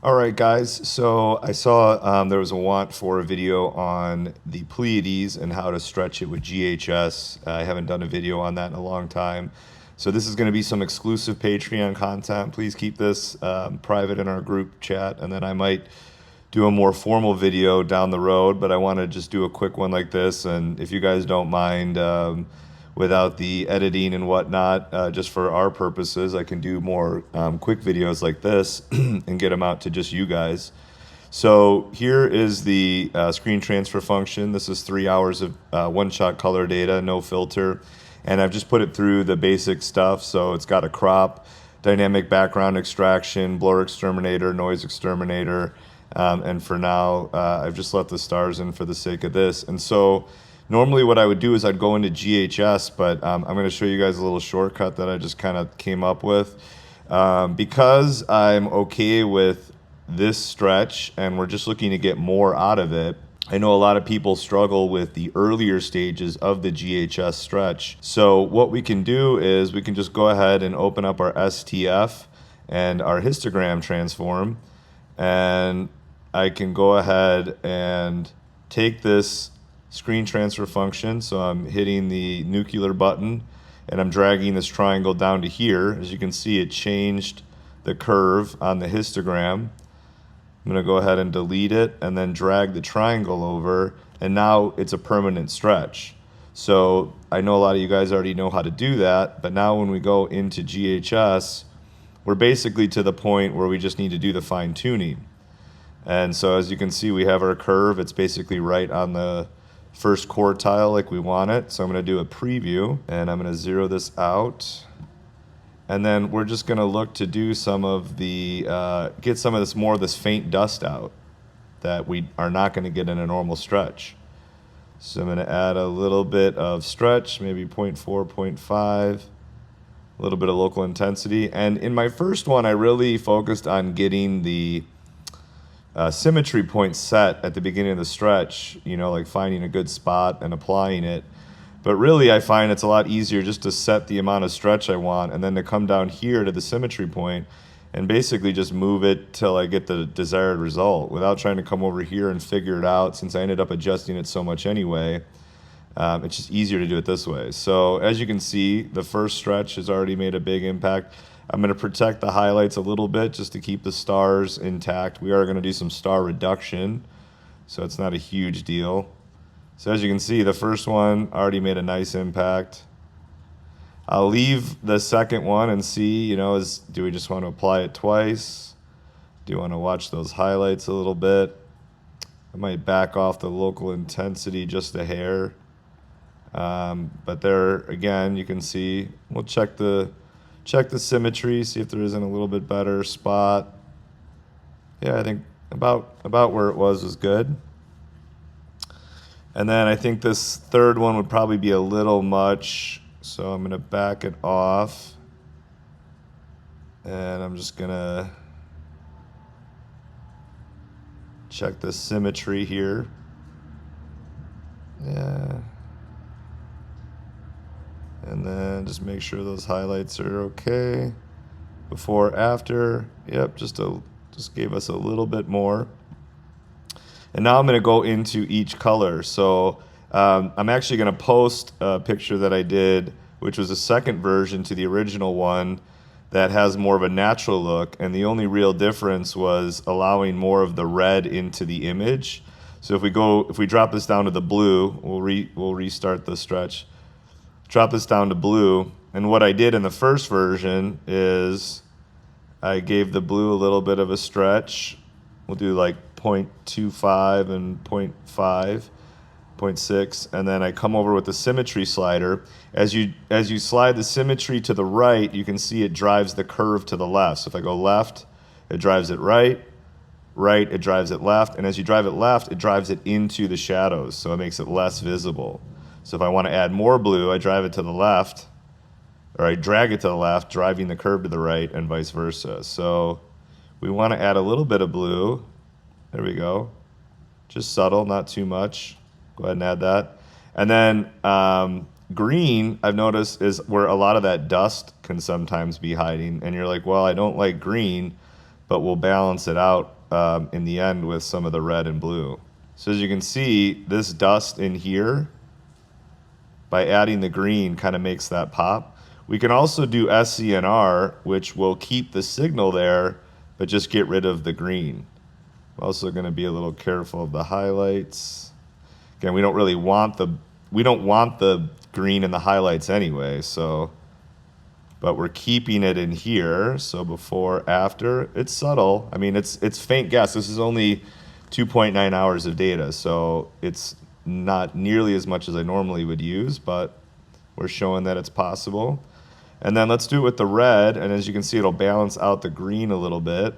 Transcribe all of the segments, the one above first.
All right, guys. So I saw there was a want for a video on the Pleiades and how to stretch it with GHS. I haven't done a video on that in a long time. So this is going to be some exclusive Patreon content. Please keep this private in our group chat, and then I might do a more formal video down the road. But I want to just do a quick one like this, and if you guys don't mind, without the editing and whatnot, just for our purposes, I can do more quick videos like this and get them out to just you guys. So here is the screen transfer function. This is 3 hours of one-shot color data, no filter. And I've just put it through the basic stuff. So it's got a crop, dynamic background extraction, blur exterminator, noise exterminator. And for now, I've just let the stars in for the sake of this. And so normally what I would do is I'd go into GHS, but I'm going to show you guys a little shortcut that I just kind of came up with. Because I'm okay with this stretch and we're just looking to get more out of it, I know a lot of people struggle with the earlier stages of the GHS stretch. So what we can do is we can just go ahead and open up our STF and our histogram transform, and I can go ahead and take this screen transfer function. So I'm hitting the nuclear button and I'm dragging this triangle down to here. As you can see, it changed the curve on the histogram. I'm going to go ahead and delete it and then drag the triangle over, and now it's a permanent stretch. So I know a lot of you guys already know how to do that, but now when we go into GHS, we're basically to the point where we just need to do the fine tuning. And so as you can see, we have our curve. It's basically right on the first quartile like we want it. So I'm going to do a preview and I'm going to zero this out. And then we're just going to look to do some of the, get some of this more of this faint dust out that we are not going to get in a normal stretch. So I'm going to add a little bit of stretch, maybe 0.4, 0.5, a little bit of local intensity. And in my first one, I really focused on getting the symmetry point set at the beginning of the stretch, you know, like finding a good spot and applying it. But really, I find it's a lot easier just to set the amount of stretch I want and then to come down here to the symmetry point and basically just move it till I get the desired result without trying to come over here and figure it out, since I ended up adjusting it so much anyway. It's just easier to do it this way. So as you can see, the first stretch has already made a big impact. I'm going to protect the highlights a little bit just to keep the stars intact. We are going to do some star reduction, so it's not a huge deal. So as you can see, the first one already made a nice impact. I'll leave the second one and see, you know, do we just want to apply it twice? Do you want to watch those highlights a little bit? I might back off the local intensity just a hair. But there, again, you can see, we'll check the symmetry, see if there isn't a little bit better spot. Yeah, I think about where it was good. And then I think this third one would probably be a little much, so I'm going to back it off. And I'm just going to check the symmetry here. Yeah. And then just make sure those highlights are okay. Before, after, yep, just gave us a little bit more. And now I'm going to go into each color. So I'm actually going to post a picture that I did, which was a second version to the original one that has more of a natural look. And the only real difference was allowing more of the red into the image. So if we drop this down to the blue, we'll restart the stretch. Drop this down to blue. And what I did in the first version is I gave the blue a little bit of a stretch. We'll do like 0.25 and 0.5, 0.6, and then I come over with the symmetry slider. As you slide the symmetry to the right, you can see it drives the curve to the left. So if I go left, it drives it right, it drives it left, and as you drive it left, it drives it into the shadows, so it makes it less visible. So if I want to add more blue, I drive it to the left, or I drag it to the left, driving the curve to the right, and vice versa. So we want to add a little bit of blue. There we go. Just subtle, not too much. Go ahead and add that. And then green, I've noticed, is where a lot of that dust can sometimes be hiding. And you're like, well, I don't like green. but we'll balance it out in the end with some of the red and blue. So as you can see, this dust in here, by adding the green, kind of makes that pop. We can also do SCNR, which will keep the signal there, but just get rid of the green. I'm also going to be a little careful of the highlights. Again, we don't really want the green in the highlights anyway, so, but we're keeping it in here. So before, after, it's subtle. I mean, it's faint guess. This is only 2.9 hours of data, so it's not nearly as much as I normally would use, but we're showing that it's possible. And then let's do it with the red, and as you can see, it'll balance out the green a little bit.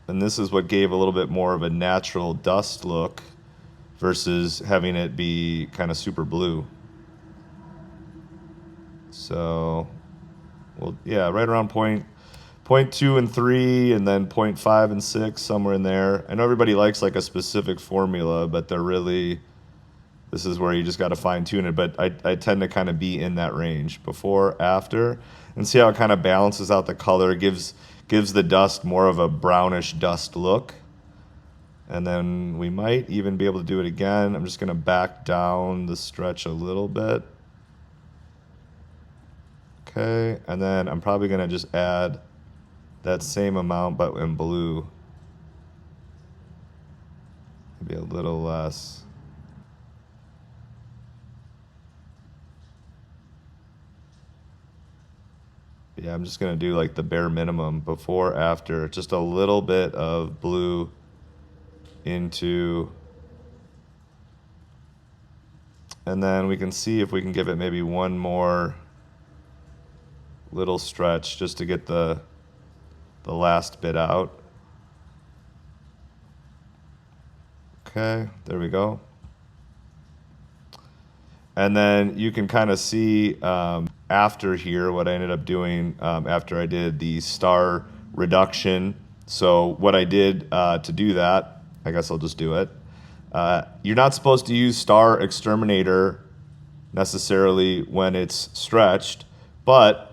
And this is what gave a little bit more of a natural dust look versus having it be kind of super blue. So, well, yeah, right around point 2 and 3, and then 0.5 and 6, somewhere in there. I know everybody likes like a specific formula, but they're really, this is where you just got to fine tune it. But I tend to kind of be in that range, before, after, and see how it kind of balances out the color, gives the dust more of a brownish dust look. And then we might even be able to do it again. I'm just going to back down the stretch a little bit. Okay, and then I'm probably going to just add that same amount, but in blue. Maybe a little less. Yeah, I'm just gonna do like the bare minimum, before, after, just a little bit of blue into, and then we can see if we can give it maybe one more little stretch just to get the last bit out. Okay, there we go. And then you can kind of see after here what I ended up doing after I did the star reduction. So what I did to do that, I guess I'll just do it. You're not supposed to use star exterminator necessarily when it's stretched, but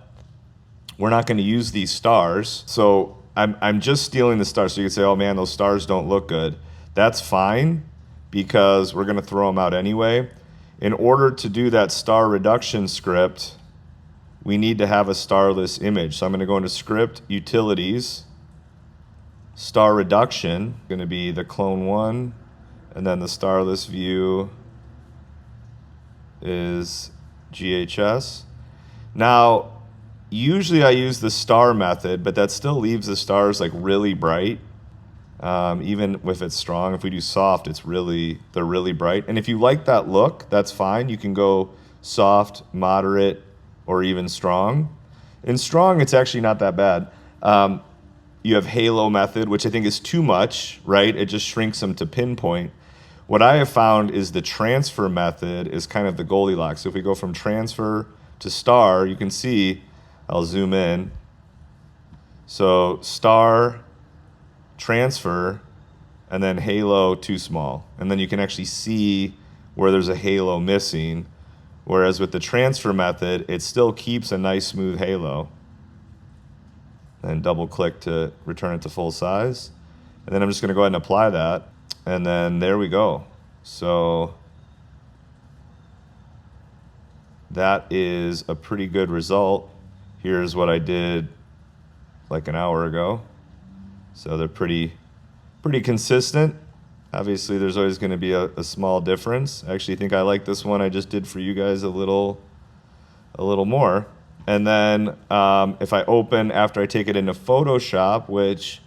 we're not going to use these stars. So I'm just stealing the stars. So you can say, oh man, those stars don't look good. That's fine, because we're going to throw them out anyway. In order to do that star reduction script, we need to have a starless image. So I'm going to go into Script, Utilities, Star Reduction, going to be the clone one, and then the starless view is GHS. Now, usually I use the star method, but that still leaves the stars like really bright. Even if it's strong, if we do soft, they're really bright. And if you like that look, that's fine. You can go soft, moderate, or even strong. In strong, it's actually not that bad. You have halo method, which I think is too much, right? It just shrinks them to pinpoint. What I have found is the transfer method is kind of the Goldilocks. So if we go from transfer to star, you can see, I'll zoom in. So star, transfer, and then halo too small. And then you can actually see where there's a halo missing. Whereas with the transfer method, it still keeps a nice smooth halo. And double click to return it to full size. And then I'm just going to go ahead and apply that. And then there we go. So that is a pretty good result. Here's what I did like an hour ago. So they're pretty consistent. Obviously, there's always going to be a small difference. I actually think I like this one I just did for you guys a little more. And then if I open after I take it into Photoshop, which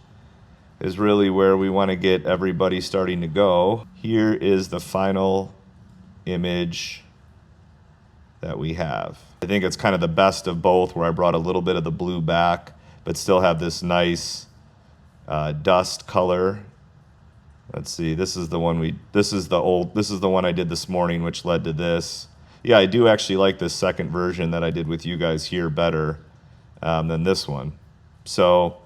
is really where we want to get everybody starting to go, here is the final image that we have. I think it's kind of the best of both, where I brought a little bit of the blue back, but still have this nice dust color. Let's see, this is the one I did this morning, which led to this. Yeah, I do actually like this second version that I did with you guys here better than this one. So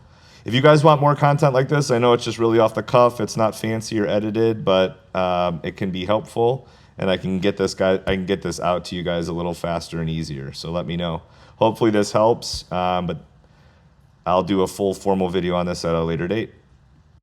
if you guys want more content like this, I know it's just really off the cuff. It's not fancy or edited, but it can be helpful, and I can get this out to you guys a little faster and easier. So let me know. Hopefully this helps. But I'll do a full formal video on this at a later date.